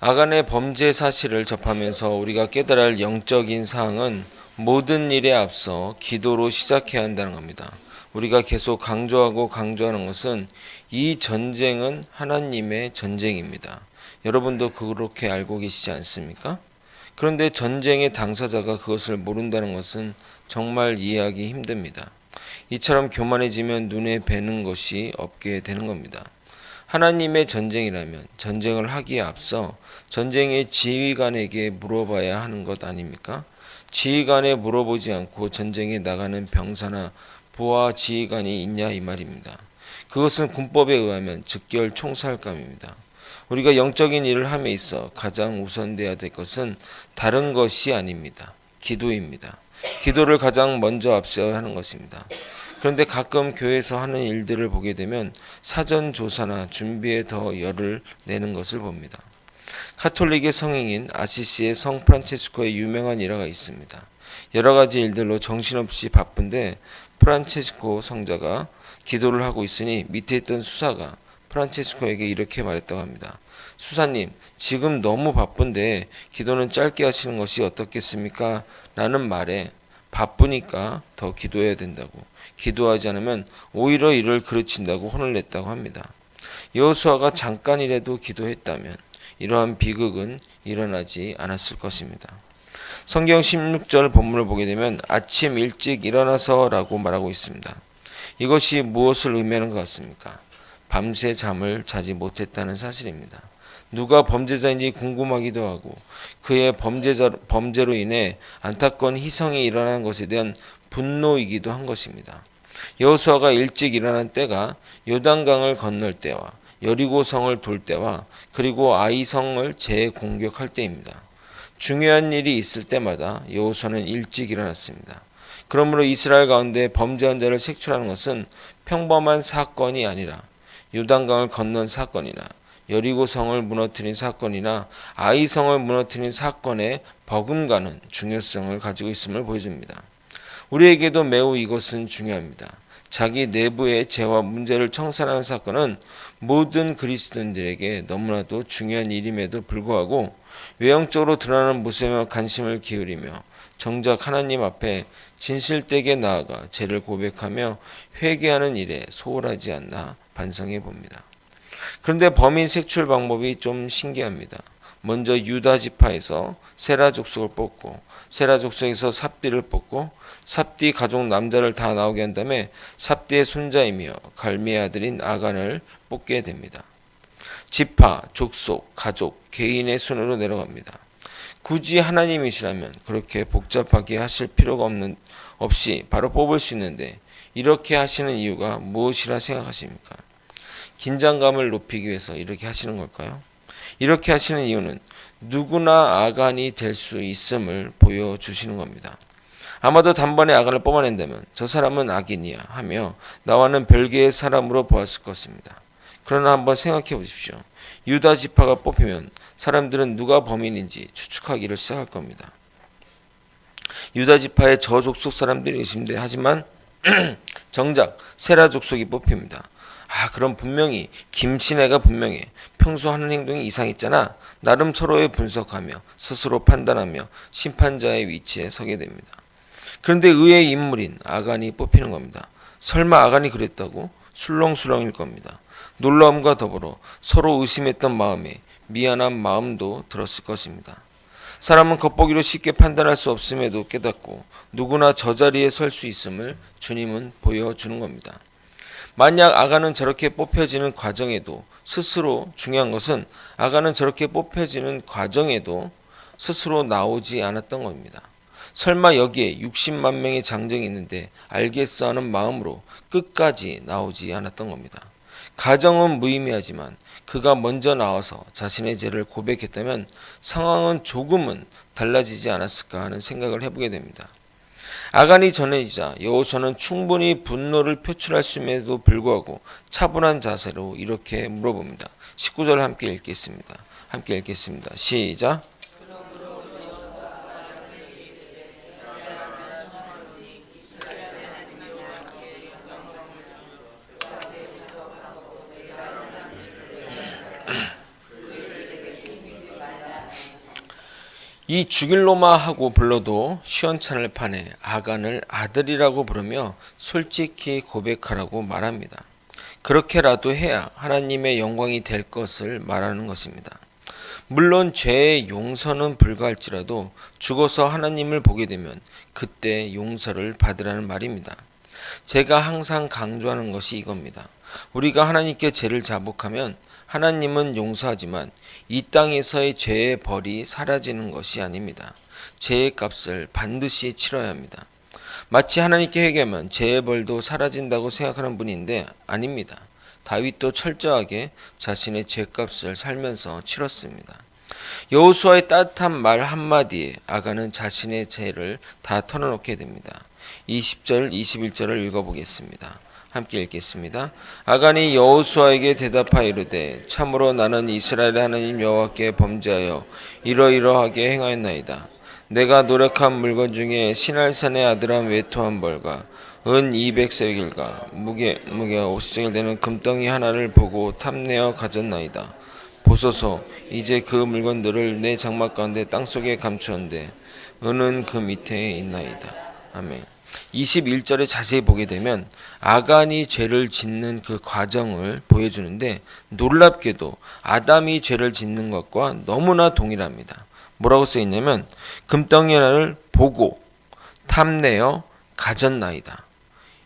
아간의 범죄 사실을 접하면서 우리가 깨달아야 할 영적인 사항은 모든 일에 앞서 기도로 시작해야 한다는 겁니다. 우리가 계속 강조하는 것은 이 전쟁은 하나님의 전쟁입니다. 여러분도 그렇게 알고 계시지 않습니까? 그런데 전쟁의 당사자가 그것을 모른다는 것은 정말 이해하기 힘듭니다. 이처럼 교만해지면 눈에 뵈는 것이 없게 되는 겁니다. 하나님의 전쟁이라면 전쟁을 하기에 앞서 전쟁의 지휘관에게 물어봐야 하는 것 아닙니까? 지휘관에 물어보지 않고 전쟁에 나가는 병사나 부하 지휘관이 있냐 이 말입니다. 그것은 군법에 의하면 즉결 총살감입니다. 우리가 영적인 일을 함에 있어 가장 우선돼야 될 것은 다른 것이 아닙니다. 기도입니다. 기도를 가장 먼저 앞세워야 하는 것입니다. 그런데 가끔 교회에서 하는 일들을 보게 되면 사전 조사나 준비에 더 열을 내는 것을 봅니다. 카톨릭의 성인인 아시시의 성 프란체스코의 유명한 일화가 있습니다. 여러 가지 일들로 정신없이 바쁜데 프란체스코 성자가 기도를 하고 있으니 밑에 있던 수사가 프란체스코에게 이렇게 말했다고 합니다. 수사님, 지금 너무 바쁜데 기도는 짧게 하시는 것이 어떻겠습니까? 라는 말에 바쁘니까 더 기도해야 된다고, 기도하지 않으면 오히려 일을 그르친다고 혼을 냈다고 합니다. 여호수아가 잠깐이라도 기도했다면 이러한 비극은 일어나지 않았을 것입니다. 성경 16절 본문을 보게 되면 아침 일찍 일어나서 라고 말하고 있습니다. 이것이 무엇을 의미하는 것 같습니까? 밤새 잠을 자지 못했다는 사실입니다. 누가 범죄자인지 궁금하기도 하고 그의 범죄로 인해 안타까운 희생이 일어나는 것에 대한 분노이기도 한 것입니다. 여호수아가 일찍 일어난 때가 요단강을 건널 때와 여리고성을 돌 때와 그리고 아이성을 재공격할 때입니다. 중요한 일이 있을 때마다 여호수아는 일찍 일어났습니다. 그러므로 이스라엘 가운데 범죄한 자를 색출하는 것은 평범한 사건이 아니라 요단강을 건넌 사건이나 여리고성을 무너뜨린 사건이나 아이성을 무너뜨린 사건에 버금가는 중요성을 가지고 있음을 보여줍니다. 우리에게도 매우 이것은 중요합니다. 자기 내부의 죄와 문제를 청산하는 사건은 모든 그리스도인들에게 너무나도 중요한 일임에도 불구하고 외형적으로 드러나는 모습에 관심을 기울이며 정작 하나님 앞에 진실되게 나아가 죄를 고백하며 회개하는 일에 소홀하지 않나 반성해 봅니다. 그런데 범인 색출 방법이 좀 신기합니다. 먼저 유다 지파에서 세라 족속을 뽑고 세라 족속에서 삽디를 뽑고 삽디 가족 남자를 다 나오게 한 다음에 삽디의 손자이며 갈미의 아들인 아간을 뽑게 됩니다. 지파, 족속, 가족, 개인의 순으로 내려갑니다. 굳이 하나님이시라면 그렇게 복잡하게 하실 필요가 없이 바로 뽑을 수 있는데 이렇게 하시는 이유가 무엇이라 생각하십니까? 긴장감을 높이기 위해서 이렇게 하시는 걸까요? 이렇게 하시는 이유는 누구나 아간이 될 수 있음을 보여주시는 겁니다. 아마도 단번에 아간을 뽑아낸다면 저 사람은 악인이야 하며 나와는 별개의 사람으로 보았을 것입니다. 그러나 한번 생각해 보십시오. 유다 지파가 뽑히면 사람들은 누가 범인인지 추측하기를 시작할 겁니다. 유다 지파의 저 족속 사람들이 의심돼 하지만 정작 세라 족속이 뽑힙니다. 그럼 분명히 김신혜가 분명해. 평소 하는 행동이 이상했잖아. 나름 서로의 분석하며 스스로 판단하며 심판자의 위치에 서게 됩니다. 그런데 의의 인물인 아간이 뽑히는 겁니다. 설마 아간이 그랬다고? 술렁술렁일 겁니다. 놀라움과 더불어 서로 의심했던 마음에 미안한 마음도 들었을 것입니다. 사람은 겉보기로 쉽게 판단할 수 없음에도 깨닫고 누구나 저 자리에 설 수 있음을 주님은 보여주는 겁니다. 만약 아간은 저렇게 뽑혀지는 과정에도 스스로 중요한 것은 아간은 저렇게 뽑혀지는 과정에도 스스로 나오지 않았던 겁니다. 설마 여기에 60만 명의 장정이 있는데 알겠어 하는 마음으로 끝까지 나오지 않았던 겁니다. 가정은 무의미하지만 그가 먼저 나와서 자신의 죄를 고백했다면 상황은 조금은 달라지지 않았을까 하는 생각을 해보게 됩니다. 아간이 전해지자 여호수아는 충분히 분노를 표출할 수 있음에도 불구하고 차분한 자세로 이렇게 물어봅니다. 19절 함께 읽겠습니다. 시작. 이 죽일로마 하고 불러도 시원찮을 판에 아간을 아들이라고 부르며 솔직히 고백하라고 말합니다. 그렇게라도 해야 하나님의 영광이 될 것을 말하는 것입니다. 물론 죄의 용서는 불가할지라도 죽어서 하나님을 보게 되면 그때 용서를 받으라는 말입니다. 제가 항상 강조하는 것이 이겁니다. 우리가 하나님께 죄를 자복하면 하나님은 용서하지만 이 땅에서의 죄의 벌이 사라지는 것이 아닙니다. 죄의 값을 반드시 치러야 합니다. 마치 하나님께 회개하면 죄의 벌도 사라진다고 생각하는 분인데 아닙니다. 다윗도 철저하게 자신의 죄값을 살면서 치렀습니다. 여호수아의 따뜻한 말 한마디에 아간은 자신의 죄를 다 털어놓게 됩니다. 20절, 21절을 읽어보겠습니다. 함께 읽겠습니다. 아간이 여호수아에게 대답하여 이르되 참으로 나는 이스라엘의 하나님 여호와께 범죄하여 이러이러하게 행하였나이다. 내가 노력한 물건 중에 시날산의 아들한 외투 한 벌과 은 200세겔과 무게가 50세겔 되는 금덩이 하나를 보고 탐내어 가졌나이다. 보소서 이제 그 물건들을 내 장막 가운데 땅속에 감추었는데 은은 그 밑에 있나이다. 아멘. 21절에 자세히 보게 되면 아간이 죄를 짓는 그 과정을 보여주는데 놀랍게도 아담이 죄를 짓는 것과 너무나 동일합니다. 뭐라고 써있냐면 금덩이 하나를 보고 탐내어 가졌나이다.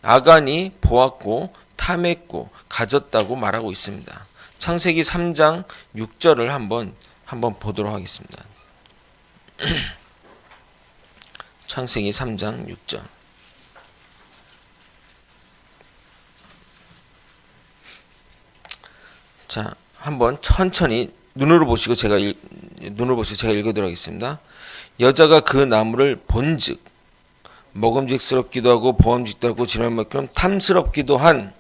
아간이 보았고 탐했고 가졌다고 말하고 있습니다. 창세기 3장 6절을 한번 보도록 하겠습니다. 창세기 3장 6절. 자, 한번 천천히 눈으로 보시고 제가 읽어드리도록 하겠습니다. 여자가 그 나무를 본즉 먹음직스럽기도 하고 보암직도 하고 지랄만큼 탐스럽기도 한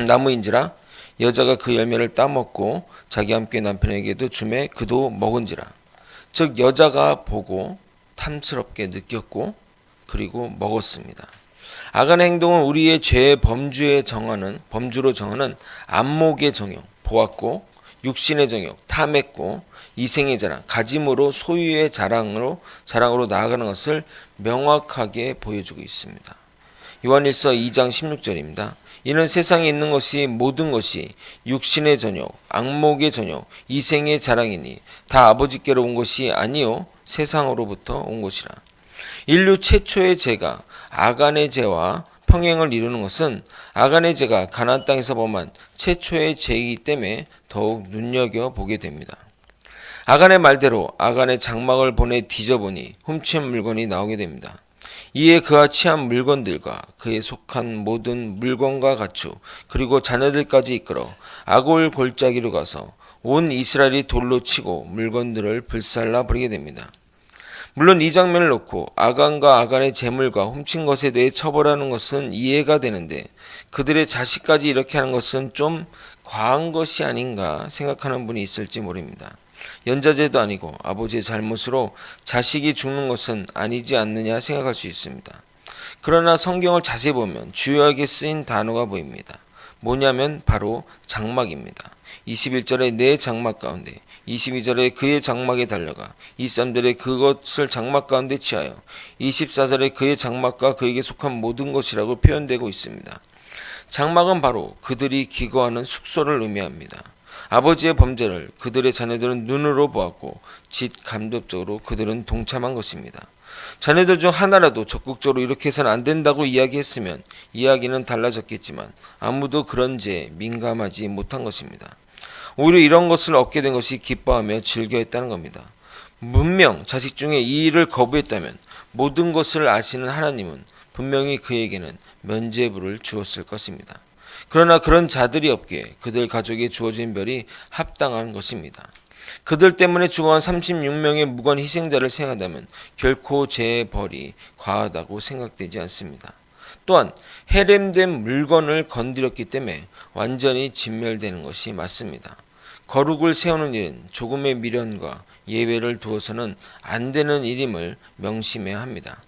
나무인지라 여자가 그 열매를 따먹고 자기 함께 남편에게도 주매 그도 먹은지라. 즉 여자가 보고 탐스럽게 느꼈고 그리고 먹었습니다. 아간의 행동은 우리의 죄의 범주로 정하는 안목의 정욕, 보았고 육신의 정욕, 탐했고 이생의 자랑, 가짐으로 소유의 자랑으로 나아가는 것을 명확하게 보여주고 있습니다. 요한일서 2장 16절입니다. 이는 세상에 있는 것이 모든 것이 육신의 전욕, 안목의 전욕, 이생의 자랑이니 다 아버지께로 온 것이 아니요 세상으로부터 온 것이라. 인류 최초의 죄가 아간의 죄와 평행을 이루는 것은 아간의 죄가 가나안 땅에서 범한 최초의 죄이기 때문에 더욱 눈여겨보게 됩니다. 아간의 말대로 아간의 장막을 보내 뒤져보니 훔친 물건이 나오게 됩니다. 이에 그가 취한 물건들과 그에 속한 모든 물건과 가축 그리고 자녀들까지 이끌어 아골 골짜기로 가서 온 이스라엘이 돌로 치고 물건들을 불살라 버리게 됩니다. 물론 이 장면을 놓고 아간과 아간의 재물과 훔친 것에 대해 처벌하는 것은 이해가 되는데 그들의 자식까지 이렇게 하는 것은 좀 과한 것이 아닌가 생각하는 분이 있을지 모릅니다. 연좌제도 아니고 아버지의 잘못으로 자식이 죽는 것은 아니지 않느냐 생각할 수 있습니다. 그러나 성경을 자세히 보면 주요하게 쓰인 단어가 보입니다. 뭐냐면 바로 장막입니다. 21절에 내 장막 가운데, 22절에 그의 장막에 달려가, 23절에 그것을 장막 가운데 취하여, 24절에 그의 장막과 그에게 속한 모든 것이라고 표현되고 있습니다. 장막은 바로 그들이 기거하는 숙소를 의미합니다. 아버지의 범죄를 그들의 자녀들은 눈으로 보았고 직간접적으로 그들은 동참한 것입니다. 자녀들 중 하나라도 적극적으로 이렇게 해서는 안 된다고 이야기했으면 이야기는 달라졌겠지만 아무도 그런 죄에 민감하지 못한 것입니다. 오히려 이런 것을 얻게 된 것이 기뻐하며 즐겨했다는 겁니다. 분명 자식 중에 이 일을 거부했다면 모든 것을 아시는 하나님은 분명히 그에게는 면죄부를 주었을 것입니다. 그러나 그런 자들이 없기에 그들 가족에 주어진 별이 합당한 것입니다. 그들 때문에 죽어간 36명의 무건 희생자를 생각하면 결코 죄의 벌이 과하다고 생각되지 않습니다. 또한 해렘된 물건을 건드렸기 때문에 완전히 진멸되는 것이 맞습니다. 거룩을 세우는 일은 조금의 미련과 예외를 두어서는 안 되는 일임을 명심해야 합니다.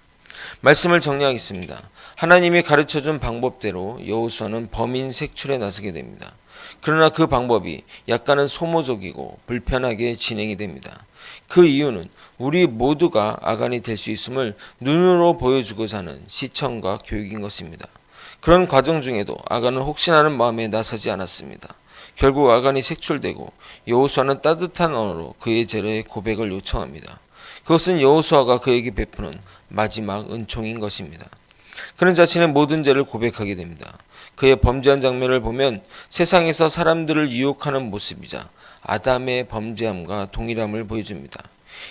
말씀을 정리하겠습니다. 하나님이 가르쳐준 방법대로 여호수아는 범인 색출에 나서게 됩니다. 그러나 그 방법이 약간은 소모적이고 불편하게 진행이 됩니다. 그 이유는 우리 모두가 아간이 될 수 있음을 눈으로 보여주고자 하는 시청과 교육인 것입니다. 그런 과정 중에도 아간은 혹시나는 마음에 나서지 않았습니다. 결국 아간이 색출되고 여호수아는 따뜻한 언어로 그의 죄의 고백을 요청합니다. 그것은 여호수아가 그에게 베푸는 마지막 은총인 것입니다. 그는 자신의 모든 죄를 고백하게 됩니다. 그의 범죄한 장면을 보면 세상에서 사람들을 유혹하는 모습이자 아담의 범죄함과 동일함을 보여줍니다.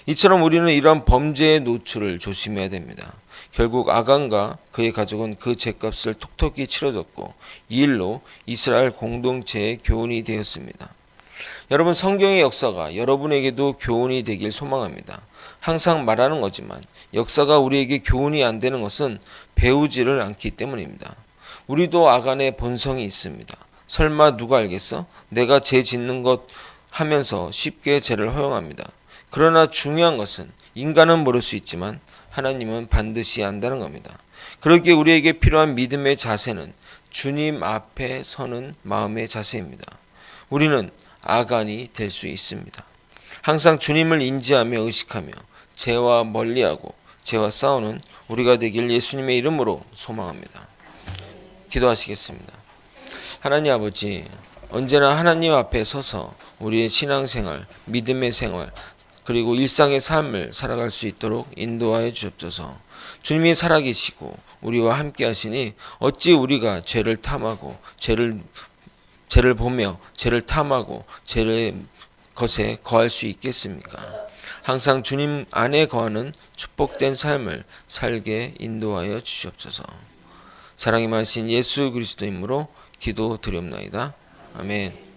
이처럼 우리는 이러한 범죄의 노출을 조심해야 됩니다. 결국 아간과 그의 가족은 그 죄값을 톡톡히 치러졌고 이 일로 이스라엘 공동체의 교훈이 되었습니다. 여러분, 성경의 역사가 여러분에게도 교훈이 되길 소망합니다. 항상 말하는 거지만 역사가 우리에게 교훈이 안 되는 것은 배우지를 않기 때문입니다. 우리도 아간의 본성이 있습니다. 설마 누가 알겠어? 내가 죄 짓는 것 하면서 쉽게 죄를 허용합니다. 그러나 중요한 것은 인간은 모를 수 있지만 하나님은 반드시 안다는 겁니다. 그러기에 우리에게 필요한 믿음의 자세는 주님 앞에 서는 마음의 자세입니다. 우리는 아간이 될 수 있습니다. 항상 주님을 인지하며 의식하며 죄와 멀리하고 죄와 싸우는 우리가 되길 예수님의 이름으로 소망합니다. 기도하시겠습니다. 하나님 아버지, 언제나 하나님 앞에 서서 우리의 신앙생활, 믿음의 생활, 그리고 일상의 삶을 살아갈 수 있도록 인도하여 주옵소서. 주님이 살아계시고 우리와 함께 하시니 어찌 우리가 죄를 탐하고 죄를 보며 죄를 탐하고 죄의 것에 거할 수 있겠습니까? 항상 주님 안에 거하는 축복된 삶을 살게 인도하여 주시옵소서. 사랑이 많으신 예수 그리스도 이름으로 기도드리옵나이다. 아멘.